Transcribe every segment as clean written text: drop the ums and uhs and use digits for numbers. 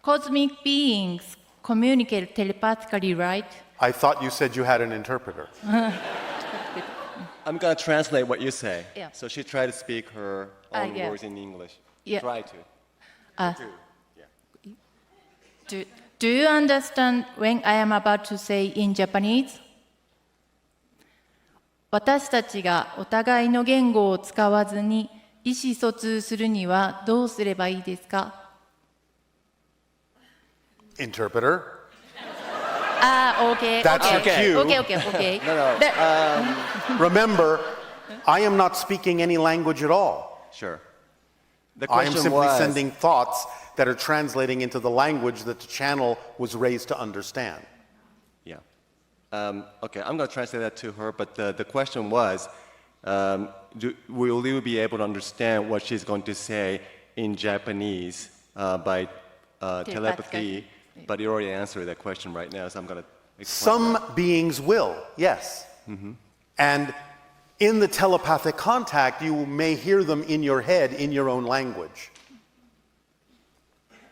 cosmic beings communicate telepathically, right? I thought you said you had an interpreter. I'm going to translate what you say. Yeah. So she tried to speak her own yeah. words in English. Yeah. Try to. Do you understand when I am about to say in Japanese? 私たちがお互いの言語を使わずに意思疎通するにはどうすればいいですか? Interpreter. Okay. That's your cue. Okay. Remember, I am not speaking any language at all. Sure. The I am question simply was, sending thoughts that are translating into the language that the channel was raised to understand. Yeah. Okay, I'm going to translate that to her, but the question was, will you be able to understand what she's going to say in Japanese by telepathy? But you already answered that question right now, so I'm going to explain. Some beings will, yes. And in the telepathic contact, you may hear them in your head in your own language.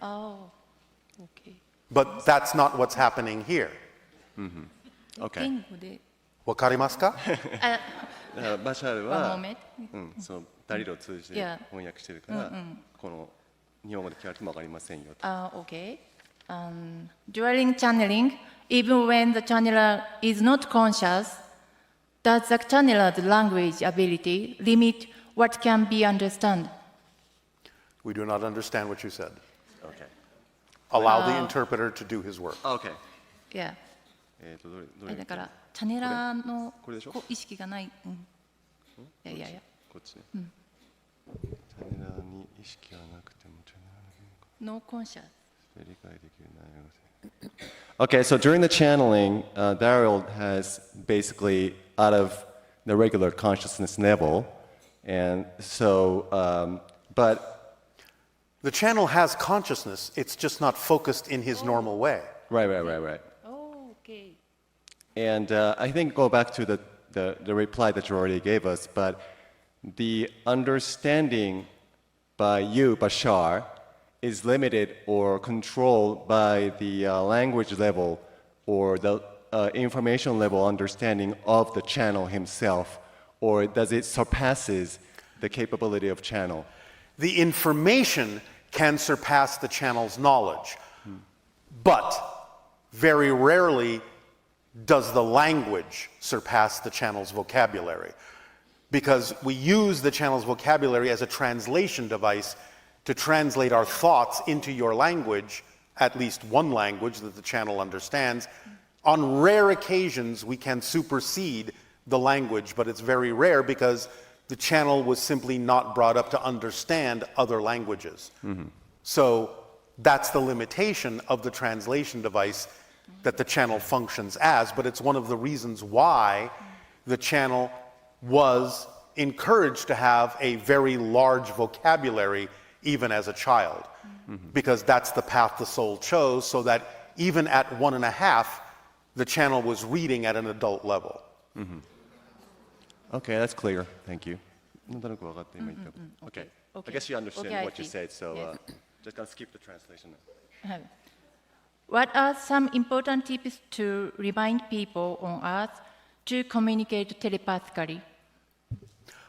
Oh, okay. But that's not what's happening here. Okay. 言語でわかりますか? バシャル One は、 moment. そのダリルを通じて Yeah. 翻訳してるから、この日本語で聞かれてもわかりませんよと。Okay. During channeling, even when the channeler is not conscious, does the channeler's language ability limit what can be understood? We do not understand what you said. Okay. Allow the interpreter to do his work. Okay. Yeah. どれだからチャネラーのこれでしょこう意識がない。いや。こっちね。チャネラーに意識がなくてもチャネラーの No conscious. 理解できる内容が。Okay, so during the channeling, Daryl has basically out of the regular consciousness level, and so, but The channel has consciousness, it's just not focused in his normal way. right. Oh, okay. And I think go back to the reply that you already gave us, but the understanding by you, Bashar, is limited or controlled by the language level or the information level understanding of the channel himself, or does it surpasses the capability of channel? The information can surpass the channel's knowledge, but very rarely does the language surpass the channel's vocabulary, because we use the channel's vocabulary as a translation device to translate our thoughts into your language, at least one language that the channel understands. On rare occasions, we can supersede the language, but it's very rare because the channel was simply not brought up to understand other languages. So that's the limitation of the translation device that the channel functions as, but it's one of the reasons why the channel was encouraged to have a very large vocabulary even as a child, because that's the path the soul chose, so that even at 1.5, the channel was reading at an adult level. Okay, that's clear. Thank you. Okay. I guess you understand Okay, I what you see. said, so Yes. just gonna skip the translation. What are some important tips to remind people on Earth to communicate telepathically?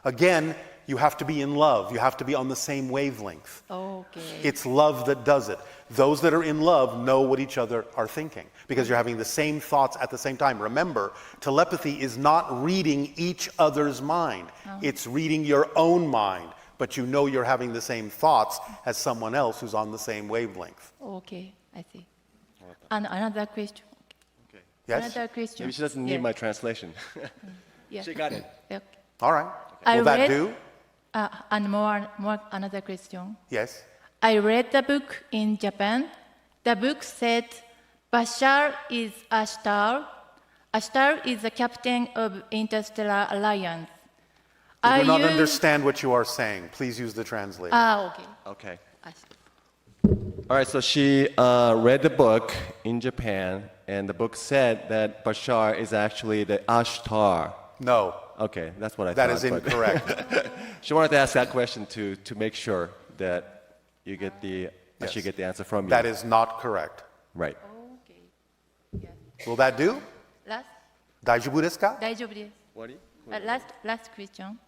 Again, you have to be in love. You have to be on the same wavelength. Okay. It's love that does it. Those that are in love know what each other are thinking because you're having the same thoughts at the same time. Remember, telepathy is not reading each other's mind. It's reading your own mind, but you know you're having the same thoughts as someone else who's on the same wavelength. Okay, I see. And another question. Okay. Yes? Another question. Maybe she doesn't need my translation. Yeah. She got it. Okay. All right. I Will that read- do? And another question. Yes. I read the book in Japan. The book said Bashar is a star. A star is the captain of Interstellar Alliance. I do not understand what you are saying. Please use the translator. Okay. Okay. I see. All right, so she read the book in Japan, and the book said that Bashar is actually the Ashtar. No, Okay, that's what I that thought. is but- incorrect. She wanted to ask that question to make sure that you get the I should get the answer from you. That is not correct. Right. Okay. Yes. Will that do? Last. 大丈夫ですか? 大丈夫です。Last question.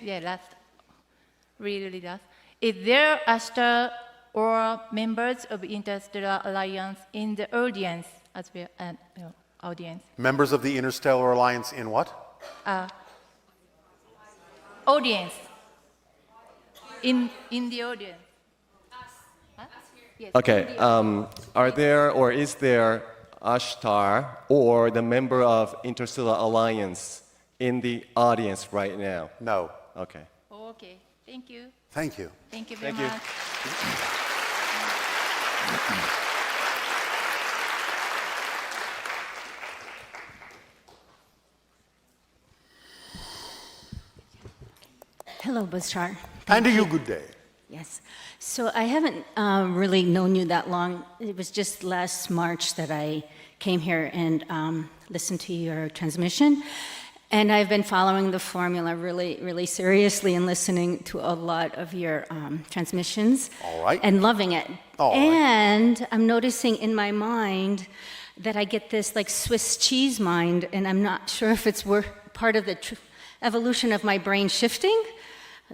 Yeah, last. Really last. Is there Ashtar or members of Interstellar Alliance in the audience as well? Audience. Members of the Interstellar Alliance in what? Audience. In the audience. Huh? Yes. Okay. Are there or is there Ashtar or the member of Interstellar Alliance in the audience right now? No. Okay. Okay. Thank you. Thank you. Thank you very Thank you. much. Hello, Bashar. And you good day. Yes. So I haven't really known you that long. It was just last March that I came here and listened to your transmission. And I've been following the formula really, really seriously and listening to a lot of your transmissions. All right. And loving it. All right. And I'm noticing in my mind that I get this like Swiss cheese mind, and I'm not sure if it's part of the evolution of my brain shifting,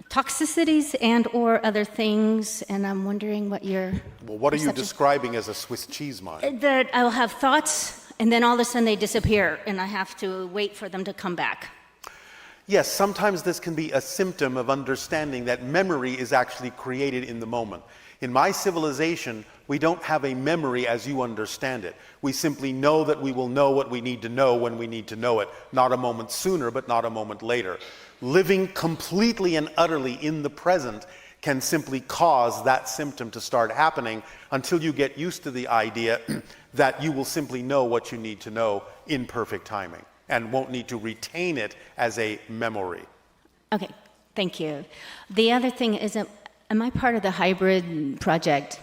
toxicities and or other things, and I'm wondering what your Well, what are you perception- describing as a Swiss cheese mind? That I'll have thoughts, and then all of a sudden they disappear, and I have to wait for them to come back. Yes, sometimes this can be a symptom of understanding that memory is actually created in the moment. In my civilization, we don't have a memory as you understand it. We simply know that we will know what we need to know when we need to know it, not a moment sooner, but not a moment later. Living completely and utterly in the present can simply cause that symptom to start happening until you get used to the idea that you will simply know what you need to know in perfect timing and won't need to retain it as a memory. Okay, thank you. The other thing is, am I part of the hybrid project?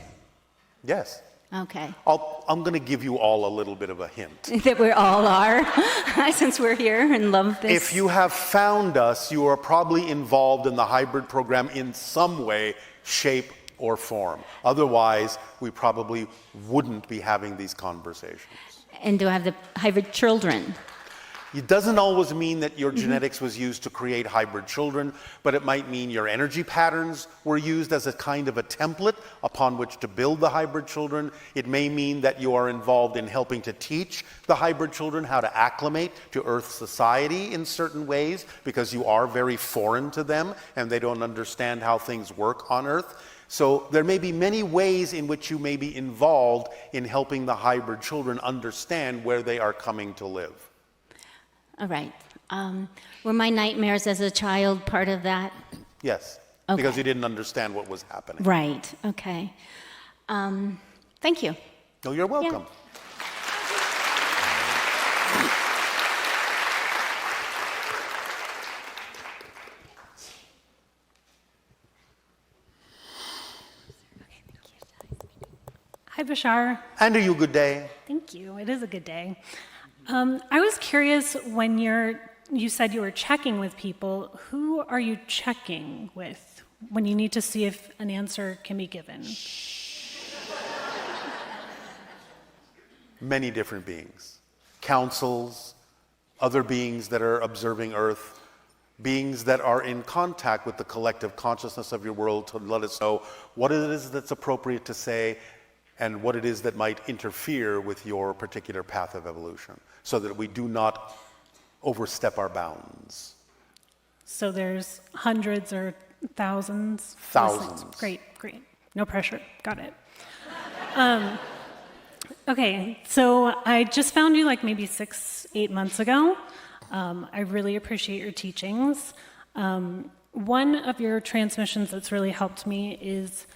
Yes. Okay. I'm going to give you all a little bit of a hint. That we all are, since we're here and love this. If you have found us, you are probably involved in the hybrid program in some way, shape, or form. Otherwise, we probably wouldn't be having these conversations. And do I have the hybrid children? It doesn't always mean that your genetics was used to create hybrid children, but it might mean your energy patterns were used as a kind of a template upon which to build the hybrid children. It may mean that you are involved in helping to teach the hybrid children how to acclimate to Earth society in certain ways, because you are very foreign to them and they don't understand how things work on Earth. So there may be many ways in which you may be involved in helping the hybrid children understand where they are coming to live. All right. Were my nightmares as a child part of that? Yes, Okay. because you didn't understand what was happening. Right, okay. Thank you. No, you're welcome. Hi, Bashar. And are you good day? Thank you. It is a good day. I was curious when you said you were checking with people. Who are you checking with when you need to see if an answer can be given? Many different beings. Councils, other beings that are observing Earth, beings that are in contact with the collective consciousness of your world to let us know what it is that's appropriate to say and what it is that might interfere with your particular path of evolution, so that we do not overstep our bounds. So there's hundreds or thousands? Thousands. Great. No pressure. Got it. Okay, so I just found you like maybe 6-8 months ago. I really appreciate your teachings. One of your transmissions that's really helped me is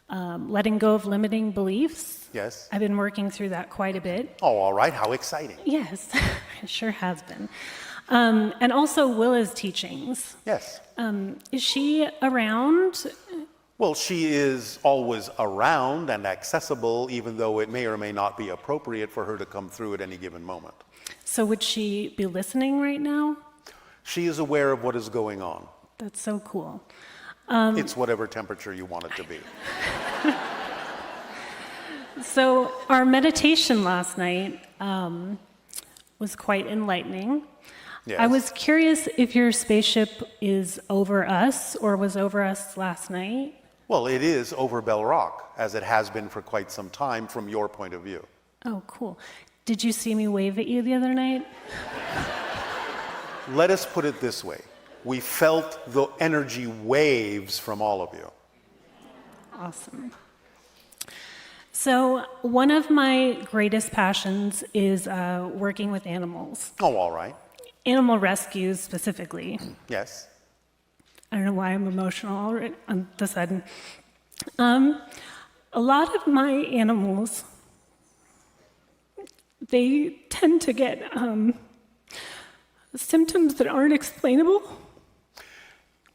letting go of limiting beliefs. Yes? I've been working through that quite a bit. Oh, all right. How exciting. Yes, it sure has been. And also Willa's teachings. Yes. Is she around? Well, she is always around and accessible, even though it may or may not be appropriate for her to come through at any given moment. So would she be listening right now? She is aware of what is going on. That's so cool. It's whatever temperature you want it to be. So our meditation last night was quite enlightening. Yes. I was curious if your spaceship is over us or was over us last night. Well, it is over Bell Rock, as it has been for quite some time from your point of view. Oh, cool. Did you see me wave at you the other night? Let us put it this way. We felt the energy waves from all of you. Awesome. So one of my greatest passions is working with animals, Oh, all right. animal rescues specifically. Yes. I don't know why I'm emotional all on the sudden. A lot of my animals, they tend to get symptoms that aren't explainable.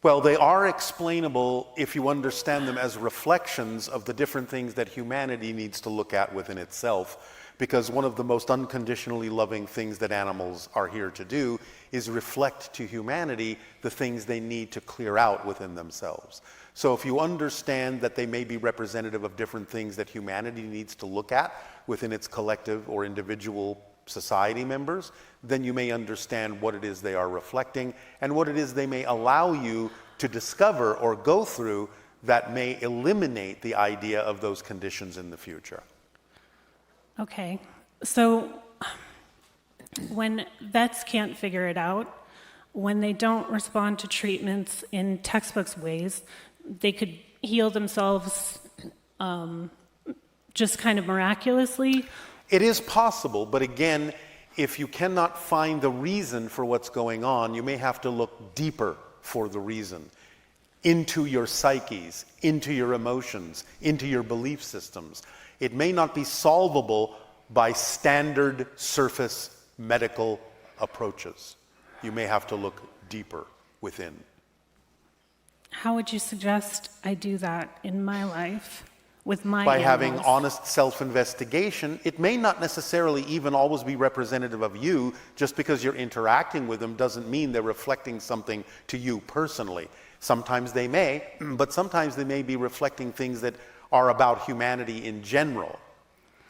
Well, they are explainable if you understand them as reflections of the different things that humanity needs to look at within itself. Because one of the most unconditionally loving things that animals are here to do is reflect to humanity the things they need to clear out within themselves. So if you understand that they may be representative of different things that humanity needs to look at within its collective or individual society members, then you may understand what it is they are reflecting and what it is they may allow you to discover or go through that may eliminate the idea of those conditions in the future. Okay, so when vets can't figure it out, when they don't respond to treatments in textbooks ways, they could heal themselves just kind of miraculously. It is possible, but again, if you cannot find the reason for what's going on, you may have to look deeper for the reason, into your psyches, into your emotions, into your belief systems. It may not be solvable by standard surface medical approaches. You may have to look deeper within. How would you suggest I do that in my life with my By animals? having honest self-investigation. It may not necessarily even always be representative of you. Just because you're interacting with them doesn't mean they're reflecting something to you personally. Sometimes they may, but sometimes they may be reflecting things that are about humanity in general.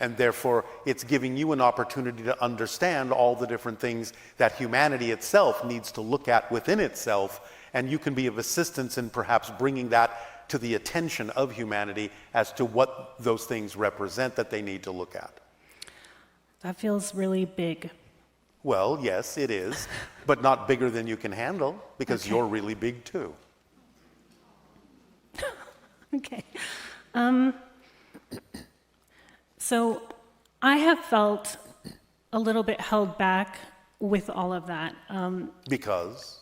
And therefore, it's giving you an opportunity to understand all the different things that humanity itself needs to look at within itself, and you can be of assistance in perhaps bringing that to the attention of humanity as to what those things represent that they need to look at. That feels really big. Well, yes, it is, but not bigger than you can handle, because Okay. you're really big too. Okay. So I have felt a little bit held back with all of that. Because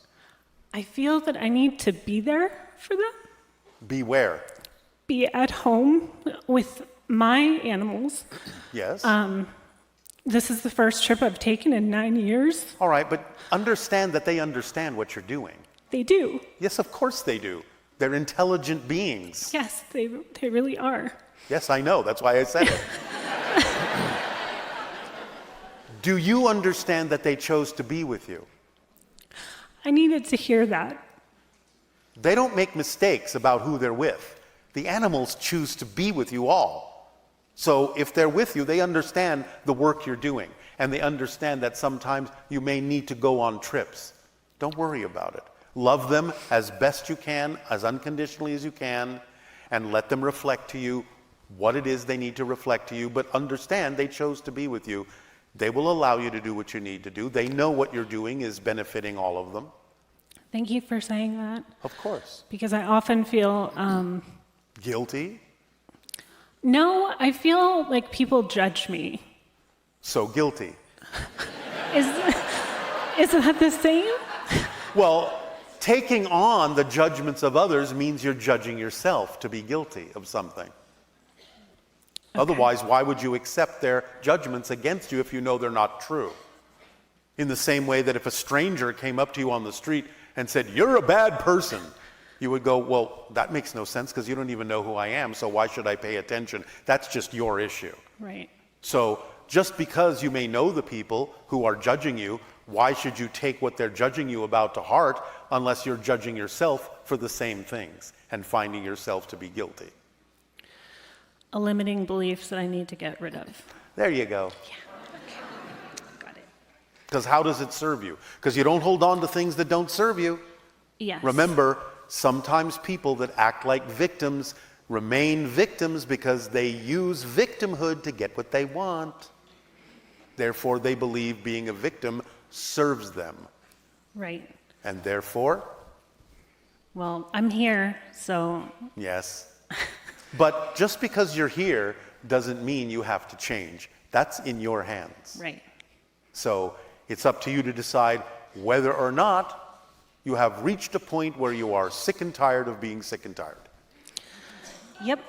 I feel that I need to be there for them, beware. be at home with my animals. Yes? This is the first trip I've taken in 9 years. All right, but understand that they understand what you're doing. They do. Yes, of course they do. They're intelligent beings. Yes, they really are. Yes, I know. That's why I said it. Do you understand that they chose to be with you? I needed to hear that. They don't make mistakes about who they're with. The animals choose to be with you all. So if they're with you, they understand the work you're doing. And they understand that sometimes you may need to go on trips. Don't worry about it. Love them as best you can, as unconditionally as you can, and let them reflect to you what it is they need to reflect to you. But understand they chose to be with you. They will allow you to do what you need to do. They know what you're doing is benefiting all of them. Thank you for saying that. Of course. Because I often feel, Guilty? no, I feel like people judge me. So guilty. Is that the same? Well, taking on the judgments of others means you're judging yourself to be guilty of something. Otherwise, why would you accept their judgments against you if you know they're not true? In the same way that if a stranger came up to you on the street and said, "You're a bad person," you would go, "Well, that makes no sense because you don't even know who I am, so why should I pay attention? That's just your issue." Right. So just because you may know the people who are judging you, why should you take what they're judging you about to heart unless you're judging yourself for the same things and finding yourself to be guilty? a limiting belief that I need to get rid of. There you go. Got it. Because how does it serve you? Because you don't hold on to things that don't serve you. Yes. Remember, sometimes people that act like victims remain victims because they use victimhood to get what they want. Therefore, they believe being a victim serves them. Right. And therefore, Well, I'm here, so yes. But just because you're here doesn't mean you have to change. That's in your hands. right. So it's up to you to decide whether or not you have reached a point where you are sick and tired of being sick and tired. Yep.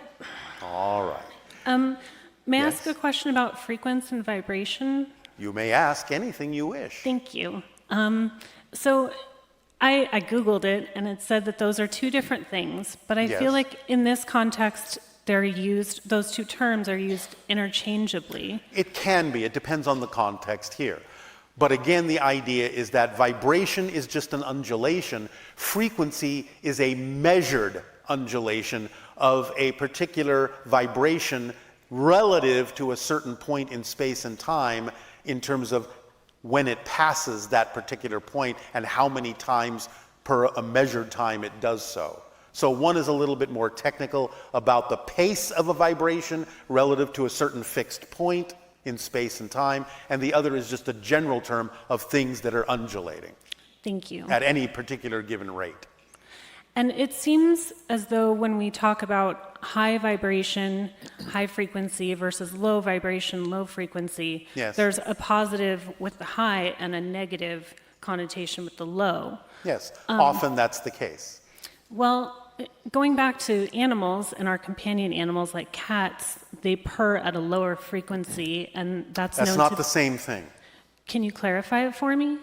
All right. May I Yes. ask a question about frequency and vibration? You may ask anything you wish. Thank you. So I Googled it, and it said that those are two different things, but I Yes. feel like in this context, those two terms are used interchangeably. It can be. It depends on the context here. But again, the idea is that vibration is just an undulation. Frequency is a measured undulation of a particular vibration relative to a certain point in space and time in terms of when it passes that particular point and how many times per a measured time it does so. So one is a little bit more technical about the pace of a vibration relative to a certain fixed point in space and time, and the other is just a general term of things that are undulating Thank you. at any particular given rate. And it seems as though when we talk about high vibration, high frequency versus low vibration, low frequency, Yes. there's a positive with the high and a negative connotation with the low. Yes, often that's the case. Well, going back to animals and our companion animals like cats, they purr at a lower frequency, and that's That's known not to... the same thing. Can you clarify it for me?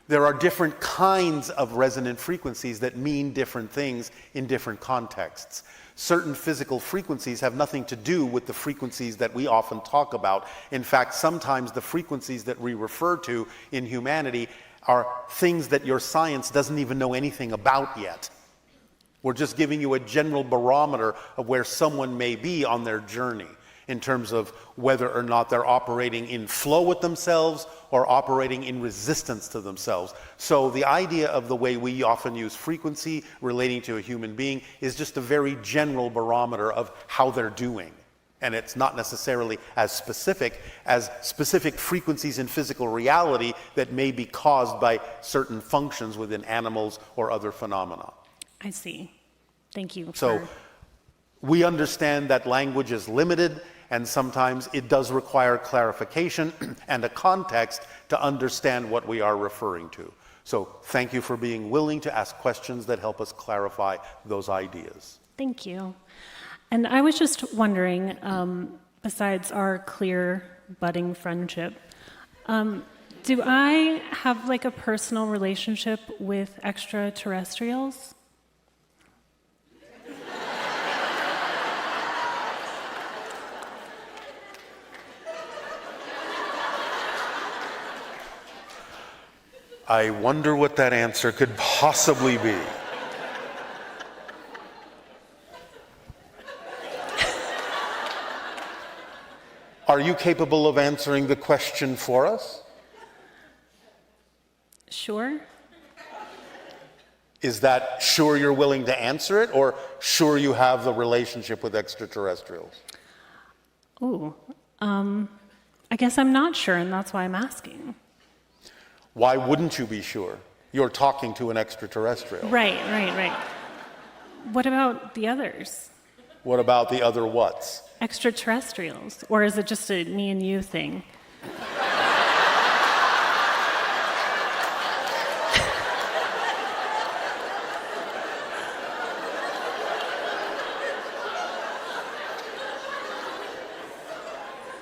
There are different kinds of resonant frequencies that mean different things in different contexts. Certain physical frequencies have nothing to do with the frequencies that we often talk about. In fact, sometimes the frequencies that we refer to in humanity are things that your science doesn't even know anything about yet. We're just giving you a general barometer of where someone may be on their journey in terms of whether or not they're operating in flow with themselves or operating in resistance to themselves. So the idea of the way we often use frequency relating to a human being is just a very general barometer of how they're doing. And it's not necessarily as specific frequencies in physical reality that may be caused by certain functions within animals or other phenomena. I see. Thank you. So we understand that language is limited, and sometimes it does require clarification and a context to understand what we are referring to. So thank you for being willing to ask questions that help us clarify those ideas. Thank you. And I was just wondering, besides our clear budding friendship, do I have like a personal relationship with extraterrestrials? I wonder what that answer could possibly be. Are you capable of answering the question for us? Sure. Is that sure you're willing to answer it, or sure you have the relationship with extraterrestrials? Ooh. I guess I'm not sure, and that's why I'm asking. Why wouldn't you be sure? You're talking to an extraterrestrial. Right. What about the others? What about the other whats? Extraterrestrials? Or is it just a me and you thing?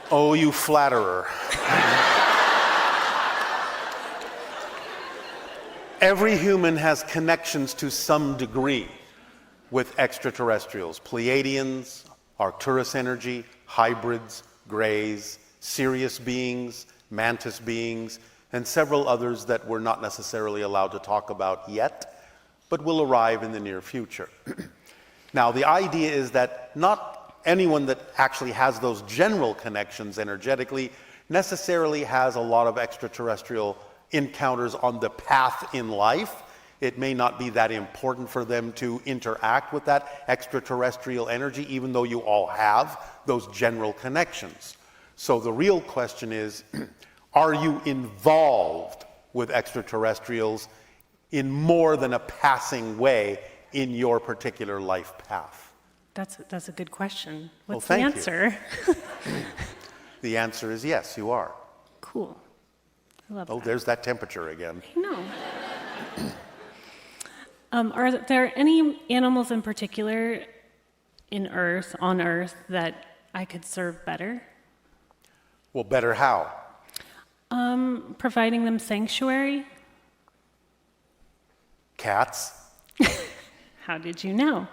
Oh, you flatterer. Every human has connections to some degree with extraterrestrials. Pleiadians, Arcturus energy, hybrids, greys, Sirius beings, mantis beings, and several others that we're not necessarily allowed to talk about yet, but will arrive in the near future. Now, the idea is that not anyone that actually has those general connections energetically necessarily has a lot of extraterrestrial encounters on the path in life. It may not be that important for them to interact with that extraterrestrial energy, even though you all have those general connections. So the real question is, are you involved with extraterrestrials in more than a passing way in your particular life path? That's a good question. Well, What's the thank you. answer? The answer is yes, you are. Cool. I love Oh, that. there's that temperature again. No. Are there any animals in particular on Earth, that I could serve better? Well, better how? Providing them sanctuary? Cats? How did you know?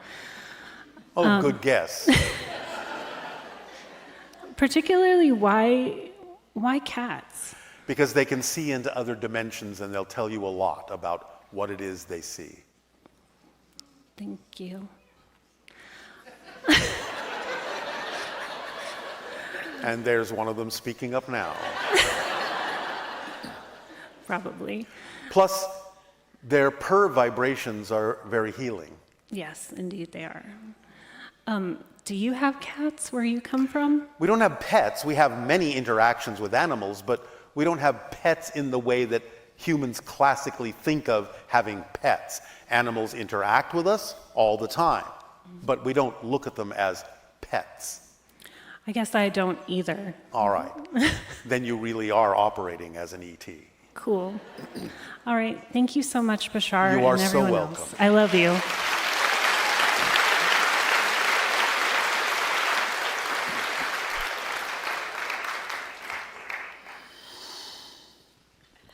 Oh, good guess. Particularly, why cats? Because they can see into other dimensions and they'll tell you a lot about what it is they see. Thank you. And there's one of them speaking up now. Probably. Plus, their purr vibrations are very healing. Yes, indeed they are. Do you have cats where you come from? We don't have pets. We have many interactions with animals, but we don't have pets in the way that humans classically think of having pets. Animals interact with us all the time, but we don't look at them as pets. I guess I don't either. All right. Then you really are operating as an ET. Cool. All right. Thank you so much, Bashar, You are and so everyone welcome. else. I love you.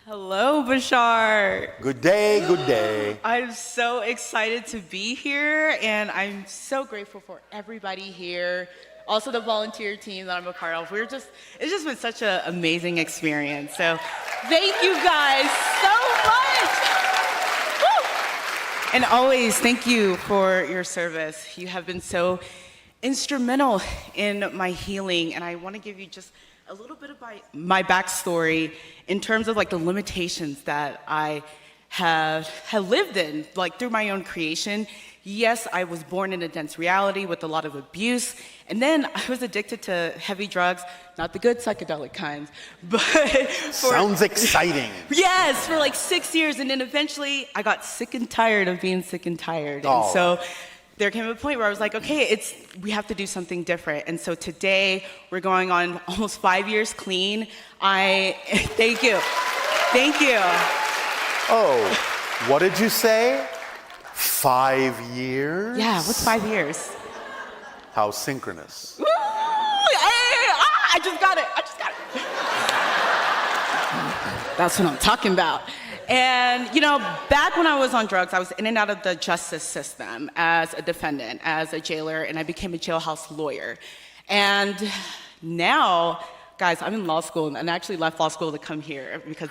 Hello, Bashar. Good day, good day. I'm so excited to be here, and I'm so grateful for everybody here. Also, the volunteer team that I'm a part of. It's just been such an amazing experience. So, thank you guys so much. Woo! And always, thank you for your service. You have been so instrumental in my healing, and I want to give you just a little bit of my backstory in terms of like the limitations that I have lived in, like through my own creation. Yes, I was born in a dense reality with a lot of abuse, and then I was addicted to heavy drugs, not the good psychedelic kinds, but Sounds exciting. yes, for like 6 years, and then eventually I got sick and tired of being sick and tired, and Oh. so there came a point where I was like, okay, we have to do something different. And so today we're going on almost 5 years clean. Thank you. Oh, what did you say? 5 years? Yeah, what's 5 years? How synchronous. Woo! I just got it. That's what I'm talking about. And, back when I was on drugs, I was in and out of the justice system as a defendant, as a jailer, and I became a jailhouse lawyer. And now, guys, I'm in law school, and I actually left law school to come here because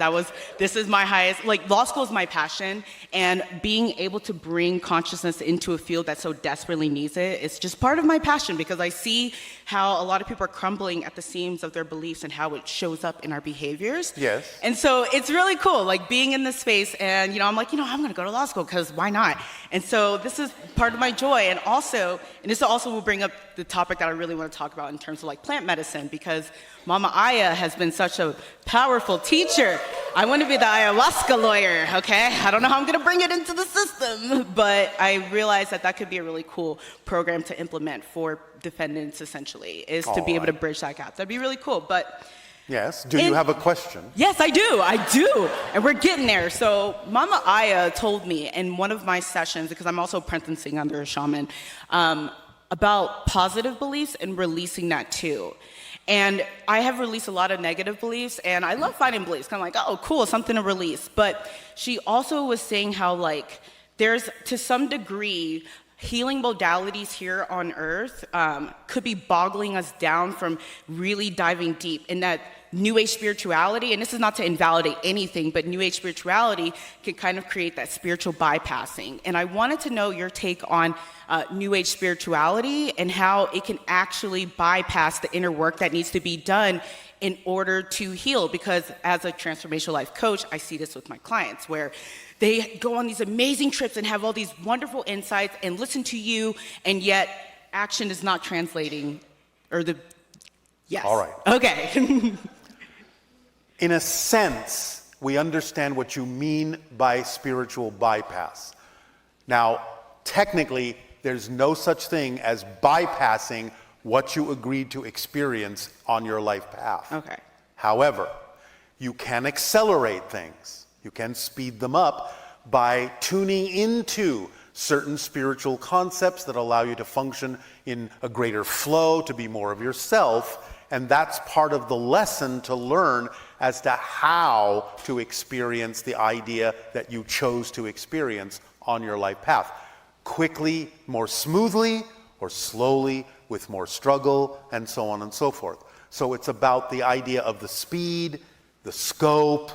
this is my highest, law school is my passion, and being able to bring consciousness into a field that so desperately needs it is just part of my passion, because I see how a lot of people are crumbling at the seams of their beliefs and how it shows up in our behaviors. Yes. And so it's really cool, being in this space, and I'm like, I'm gonna go to law school, because why not? And so this is part of my joy, and this also will bring up the topic that I really want to talk about in terms of plant medicine, because Mama Aya has been such a powerful teacher. I want to be the ayahuasca lawyer, okay? I don't know how I'm gonna bring it into the system, but I realized that could be a really cool program to implement for defendants, essentially, is to be able to bridge that gap. That'd be really cool, but Yes. Do you have a question? yes, I do. And we're getting there. So Mama Aya told me in one of my sessions, because I'm also apprenticing under a shaman, about positive beliefs and releasing that too. And I have released a lot of negative beliefs, and I love finding beliefs. I'm like, oh, cool, something to release. But she also was saying how there's, to some degree, healing modalities here on Earth could be boggling us down from really diving deep in that New Age spirituality. And this is not to invalidate anything, but New Age spirituality can kind of create that spiritual bypassing. And I wanted to know your take on New Age spirituality and how it can actually bypass the inner work that needs to be done in order to heal. Because as a transformational life coach, I see this with my clients where they go on these amazing trips and have all these wonderful insights and listen to you, and yet action is not translating, or the, yes. All right. Okay. In a sense, we understand what you mean by spiritual bypass. Now, technically, there's no such thing as bypassing what you agreed to experience on your life path. Okay. However, you can accelerate things. You can speed them up by tuning into certain spiritual concepts that allow you to function in a greater flow, to be more of yourself. And that's part of the lesson to learn as to how to experience the idea that you chose to experience on your life path. Quickly, more smoothly, or slowly, with more struggle, and so on and so forth. So it's about the idea of the speed, the scope,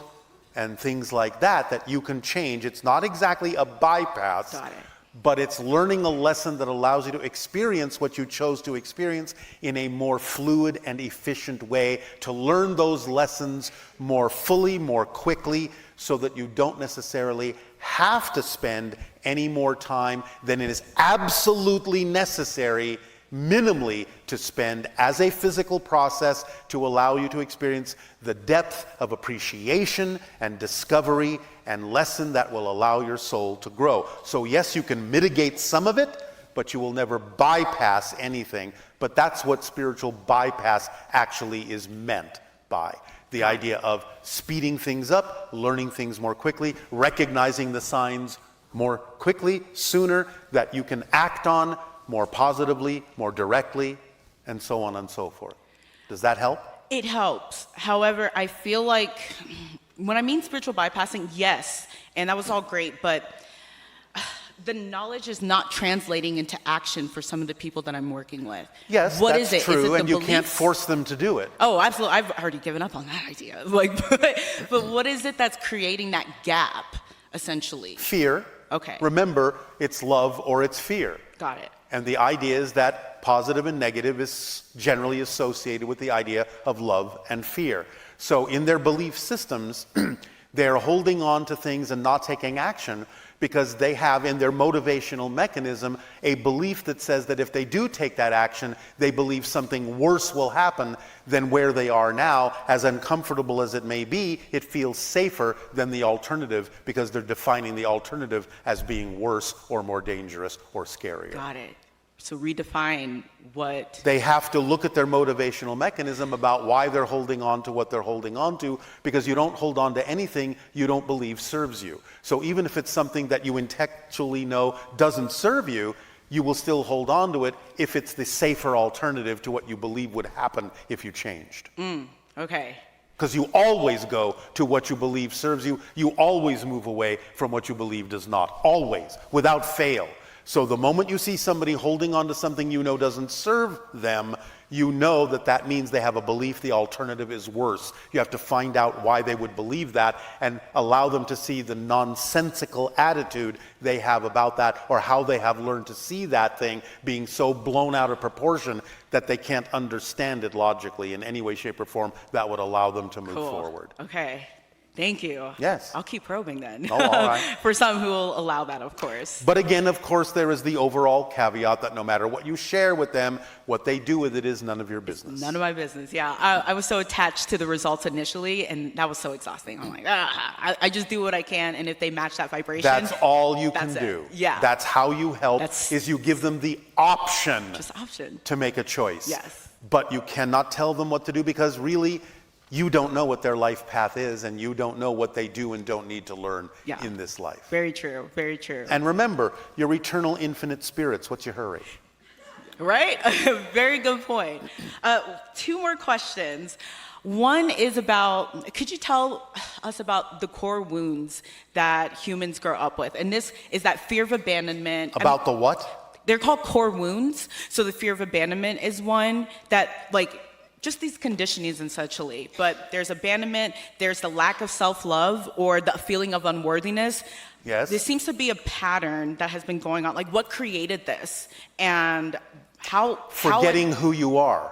and things like that that you can change. It's not exactly a bypass. Got it. But it's learning a lesson that allows you to experience what you chose to experience in a more fluid and efficient way, to learn those lessons more fully, more quickly, so that you don't necessarily have to spend any more time than it is absolutely necessary, minimally, to spend as a physical process to allow you to experience the depth of appreciation and discovery and lesson that will allow your soul to grow. So yes, you can mitigate some of it, but you will never bypass anything. But that's what spiritual bypass actually is meant by. The idea of speeding things up, learning things more quickly, recognizing the signs more quickly, sooner, that you can act on more positively, more directly, and so on and so forth. Does that help? It helps. However, I feel like when I mean spiritual bypassing, yes, and that was all great, but the knowledge is not translating into action for some of the people that I'm working with. Yes, what that's is it? true, Is it and the you can't beliefs? force them to do it. Oh, absolutely. I've already given up on that idea. But what is it that's creating that gap, essentially? Fear. Okay. Remember, it's love or it's fear. Got it. And the idea is that positive and negative is generally associated with the idea of love and fear. So in their belief systems, they're holding on to things and not taking action because they have in their motivational mechanism a belief that says that if they do take that action, they believe something worse will happen than where they are now. As uncomfortable as it may be, it feels safer than the alternative because they're defining the alternative as being worse or more dangerous or scarier. Got it. So redefine what... They have to look at their motivational mechanism about why they're holding on to what they're holding on to, because you don't hold on to anything you don't believe serves you. So even if it's something that you intellectually know doesn't serve you, you will still hold on to it if it's the safer alternative to what you believe would happen if you changed. Okay. Because you always go to what you believe serves you. You always move away from what you believe does not. Always, without fail. So the moment you see somebody holding on to something you know doesn't serve them, you know that that means they have a belief the alternative is worse. You have to find out why they would believe that and allow them to see the nonsensical attitude they have about that, or how they have learned to see that thing being so blown out of proportion that they can't understand it logically in any way, shape, or form that would allow them to move forward. Okay. Thank you. Yes. I'll keep probing then. Oh, all right. For some who will allow that, of course. But again, of course, there is the overall caveat that no matter what you share with them, what they do with it is none of your business. None of my business, yeah. I was so attached to the results initially, and that was so exhausting. I'm like, I just do what I can, and if they match that vibration, That's all you can that's it. do. Yeah. That's how you help, is you give them the option, just option. to make a choice. Yes. But you cannot tell them what to do, because really, you don't know what their life path is, and you don't know what they do and don't need to learn in this life. Very true, very true. And remember, you're eternal infinite spirits. What's your hurry? Right? Very good point. Two more questions. One is about, could you tell us about the core wounds that humans grow up with? And this is that fear of abandonment. About the what? they're called core wounds. So the fear of abandonment is one that, like, just these conditionings essentially. But there's abandonment, there's the lack of self-love or the feeling of unworthiness. Yes. There seems to be a pattern that has been going on. Like, what created this? And how... Forgetting who you are.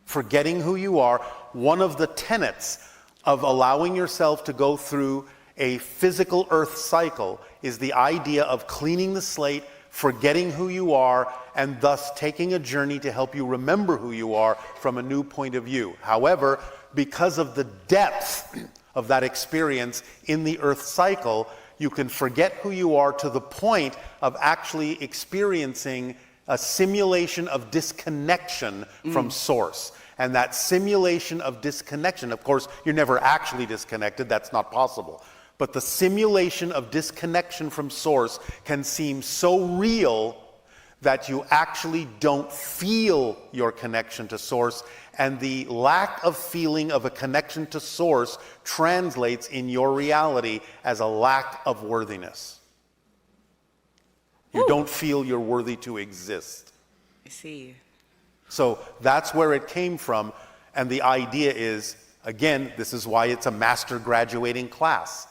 Forgetting who you are. One of the tenets of allowing yourself to go through a physical earth cycle is the idea of cleaning the slate, forgetting who you are, and thus taking a journey to help you remember who you are from a new point of view. However, because of the depth of that experience in the earth cycle, you can forget who you are to the point of actually experiencing a simulation of disconnection from source. And that simulation of disconnection, of course, you're never actually disconnected, that's not possible. But the simulation of disconnection from source can seem so real that you actually don't feel your connection to source, and the lack of feeling of a connection to source translates in your reality as a lack of worthiness. You don't feel you're worthy to exist. I see. So that's where it came from, and the idea is, again, this is why it's a master graduating class,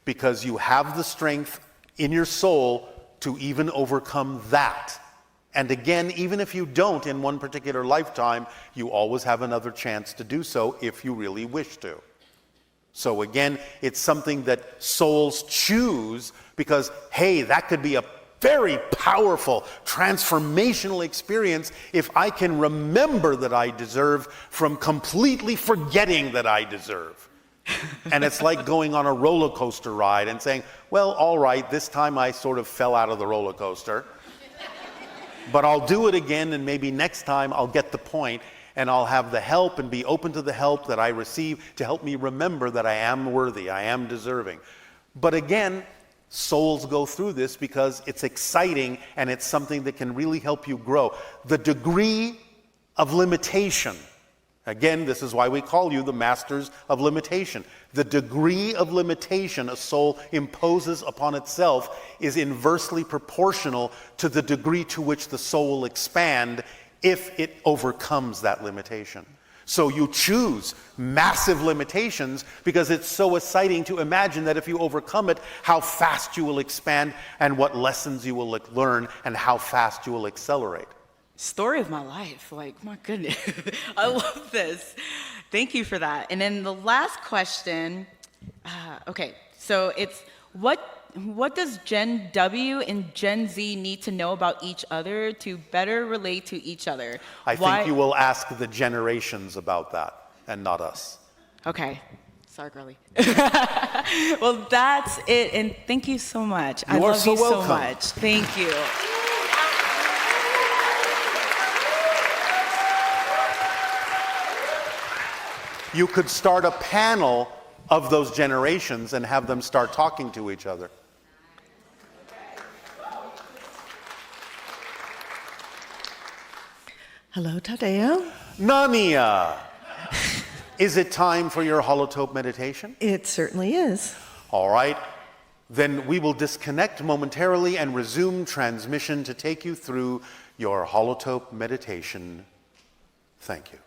because you have the strength in your soul to even overcome that. And again, even if you don't in one particular lifetime, you always have another chance to do so if you really wish to. So again, it's something that souls choose because, hey, that could be a very powerful, transformational experience if I can remember that I deserve from completely forgetting that I deserve. And it's like going on a roller coaster ride and saying, well, all right, this time I sort of fell out of the roller coaster, but I'll do it again, and maybe next time I'll get the point, and I'll have the help and be open to the help that I receive to help me remember that I am worthy, I am deserving. But again, souls go through this because it's exciting and it's something that can really help you grow. The degree of limitation, again, this is why we call you the masters of limitation. The degree of limitation a soul imposes upon itself is inversely proportional to the degree to which the soul will expand if it overcomes that limitation. So you choose massive limitations because it's so exciting to imagine that if you overcome it, how fast you will expand and what lessons you will learn and how fast you will accelerate. Story of my life. Like, my goodness. I love this. Thank you for that. And then the last question, okay, so it's what does Gen W and Gen Z need to know about each other to better relate to each other? I think you will ask the generations about that and not us. Okay. Sorry, girly. Well, that's it. And thank you so much. I love you so much. Thank you. You could start a panel of those generations and have them start talking to each other. Hello, Tadeo. Nania, is it time for your holotope meditation? It certainly is. All right, then we will disconnect momentarily and resume transmission to take you through your holotope meditation. Thank you.